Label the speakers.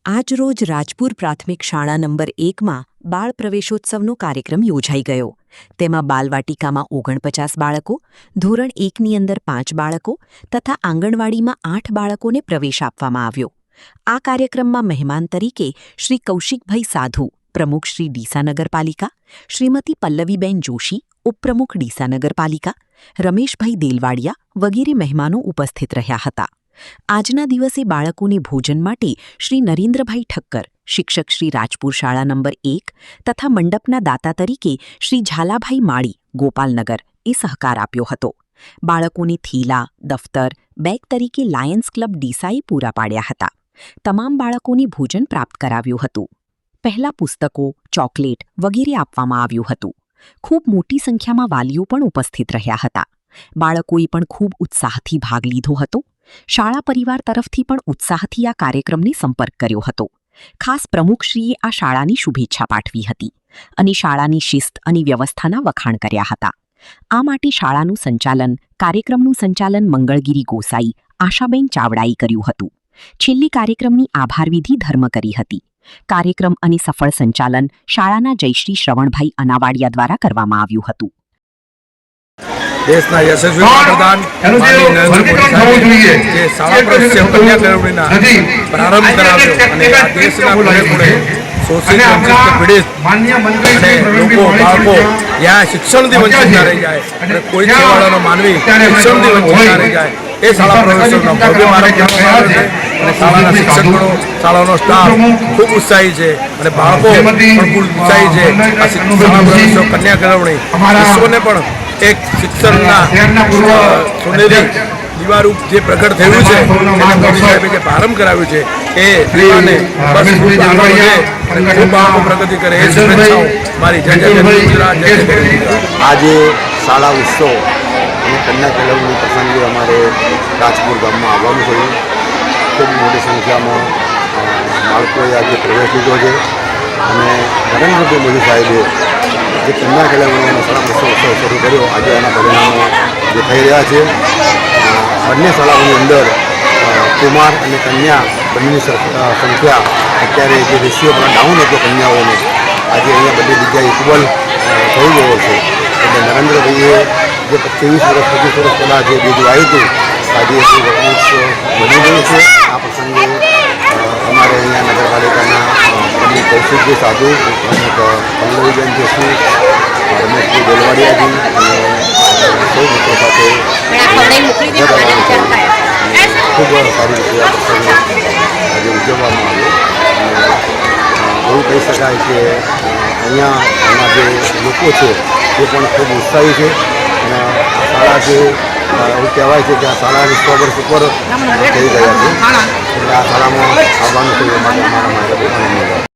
Speaker 1: આજરોજ રાજપુર પ્રાથમિક શાળા નંબર 1માં બાળ પ્રવેશોત્સવનો કાર્યક્રમ યોજાઈ ગયો. તેમાં બાલવાટિકામાં 49 બાળકો, ધોરણ 1ની અંદર 5 બાળકો તથા આંગણવાડીમાં 8 બાળકોને પ્રવેશ આપવામાં આવ્યો. આ કાર્યક્રમમાં મહેમાન તરીકે શ્રી કૌશિકભાઈ સાધુ, પ્રમુખ શ્રી ડીસા નગરપાલિકા, શ્રીમતી પલ્લવીબેન જોશી, ઉપપ્રમુખ ડીસા નગરપાલિકા, રમેશભાઈ દેલવાડિયા વગેરે મહેમાનો ઉપસ્થિત રહ્યા હતા. આજના દિવસે બાળકોને ભોજન માટે શ્રી નરેન્દ્રભાઈ ઠક્કર, શિક્ષક શ્રી રાજપુર શાળા નંબર 1 તથા મંડપના દાતા તરીકે શ્રી ઝાલાભાઈ માળી, ગોપાલનગર એ સહકાર આપ્યો હતો. બાળકોને થેલા, દફતર, બેગ તરીકે લાયન્સ ક્લબ ડીસાએ પૂરા પાડ્યા હતા. તમામ બાળકોને ભોજન પ્રાપ્ત કરાવ્યું હતું. પહેલા પુસ્તકો, ચોકલેટ વગેરે આપવામાં આવ્યું હતું. ખૂબ મોટી સંખ્યામાં વાલીઓ પણ ઉપસ્થિત રહ્યા હતા. બાળકોએ પણ ખૂબ ઉત્સાહથી ભાગ લીધો હતો. શાળા પરિવાર તરફથી પણ ઉત્સાહથી આ કાર્યક્રમને સંપર્ક કર્યો હતો. ખાસ પ્રમુખશ્રીએ આ શાળાની શુભેચ્છા પાઠવી હતી અને શાળાની શિસ્ત અને વ્યવસ્થાના વખાણ કર્યા હતા. આ માટે શાળાનું સંચાલન, કાર્યક્રમનું સંચાલન મંગળગીરી ગોસાઈ, આશાબેન ચાવડાએ કર્યું હતું. છેલ્લી કાર્યક્રમની આભારવિધિ ધર્મ કરી હતી. કાર્યક્રમ અને સફળ સંચાલન શાળાના જયશ્રી શ્રવણભાઈ અનાવાડિયા દ્વારા કરવામાં આવ્યું હતું.
Speaker 2: દેશના યશસ્વી વડાપ્રધાન માનનીય નરેન્દ્ર મોદી સાહેબે જે શાળા પ્રવેશ કન્યા કેળવણીના પ્રારંભ કરાવ્યો અને આ દેશના ખૂણે ખૂણે શોષિત, વંચિત, પીડિત અને લોકો, બાળકો ત્યાં શિક્ષણથી વંચિત ના રહી જાય અને કોઈ છેવાડાનો માનવી શિક્ષણથી વંચિત ના રહી જાય એ શાળા પ્રવેશોનો ભવ્ય પ્રારંભ કરવામાં આવે છે. અને શાળાના શિક્ષકગણો, શાળાનો સ્ટાફ ખૂબ ઉત્સાહી છે અને બાળકો પણ ખૂબ ઉત્સાહી છે. આ શાળા પ્રવેશો કન્યા કેળવણી વિશ્વને પણ એક શિક્ષણના સોનેરી દીવારૂપ જે પ્રગટ થયું છે, તેને મોદી સાહેબે જે પ્રારંભ કરાવ્યું છે એ દીવાને બસ ખૂબ આગળ વધે અને ખૂબ બાળકો પ્રગતિ કરે એ શુભેચ્છાઓ મારી. જય જય ગુજરાત, જય જય ગુજરાત.
Speaker 3: આજે શાળા ઉત્સવ અને કન્યા કેળવણી પ્રસંગે અમારે રાજપુર ગામમાં આવવાનું થયું. ખૂબ મોટી સંખ્યામાં બાળકોએ આજે પ્રવેશ લીધો છે અને નરેન્દ્રભાઈ મોદી સાહેબે જે કન્યા કેળવણી અને શાળા ઉત્સવ શરૂ કર્યો, આજે એના પરિણામો જે થઈ રહ્યા છે. બંને શાળાઓની અંદર કુમાર અને કન્યા બંનેની સંખ્યા અત્યારે જે રેશિયો પણ ડાઉન હતો કન્યાઓનો, આજે અહીંયા બધી જગ્યાએ ઇક્વલ થઈ ગયો છે. એટલે નરેન્દ્રભાઈએ જે 23 વર્ષ 25 વર્ષ પહેલાં જે બીજું આવ્યું હતું, આજે એ બની ગયું છે. આ પ્રસંગે અમારે અહીંયા નગરપાલિકાના પ્રમુખ કૌશિકભાઈ સાધુ, પ્રમુખ પલ્લવીબેન જોશી, રમેશભાઈ દેલવાડિયાજી અને સૌ મિત્રો સાથે ખૂબ સારી રીતે આ પ્રસંગ આજે ઉજવવામાં આવ્યો. એવું કહી શકાય કે અહીંયાના જે લોકો છે એ પણ ખૂબ ઉત્સાહી છે અને આ શાળા જે એવું કહેવાય છે કે આ શાળાની 100 વર્ષ ઉપર થઈ ગયા છે. એટલે આ શાળામાં આવવાનું છે એ માટે અમારા માટે